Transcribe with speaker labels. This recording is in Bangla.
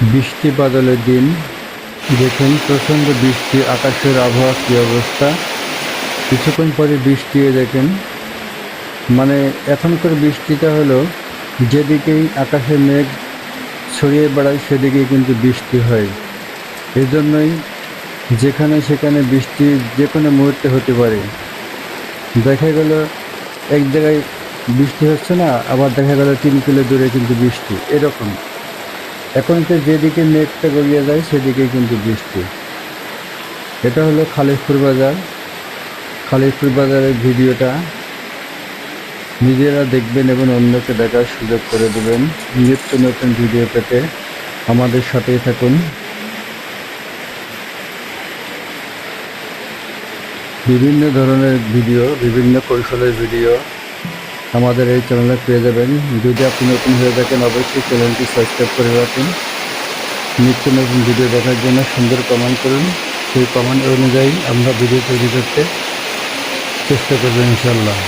Speaker 1: বৃষ্টি বাদলের দিন, দেখুন প্রচণ্ড বৃষ্টি, আকাশের আবহাওয়া কী অবস্থা। কিছুক্ষণ পরে বৃষ্টি দেখেন, মানে এখনকার বৃষ্টিটা হলো যেদিকেই আকাশে মেঘ ছড়িয়ে বেড়ায় সেদিকেই কিন্তু বৃষ্টি হয়। এই জন্যই যেখানে সেখানে বৃষ্টি যে কোনো মুহূর্তে হতে পারে। দেখা গেল এক জায়গায় বৃষ্টি হচ্ছে না, আবার দেখা গেল 3 কিলো দূরে কিন্তু বৃষ্টি, এরকম। এখন তো যেদিকে মেঘটা গড়িয়ে যায় সেদিকেই কিন্তু বৃষ্টি। এটা হলো খালিশপুর বাজার। খালিশপুর বাজারের ভিডিওটা নিজেরা দেখবেন এবং অন্যকে দেখার সুযোগ করে দেবেন। নিত্য নতুন ভিডিও পেতে আমাদের সাথেই থাকুন। বিভিন্ন ধরনের ভিডিও, বিভিন্ন কৌশলের ভিডিও আমাদের এই চ্যানেলে পেয়ে যাবেন। যদি আপনি নতুন হয়ে থাকেন অবশ্যই চ্যানেলটি সাবস্ক্রাইব করে রাখুন। নিত্য নতুন ভিডিও দেখার জন্য সুন্দর কমেন্ট করুন। সেই কমেন্ট অনুযায়ী আমরা ভিডিও তৈরি করতে চেষ্টা করব ইনশাআল্লাহ।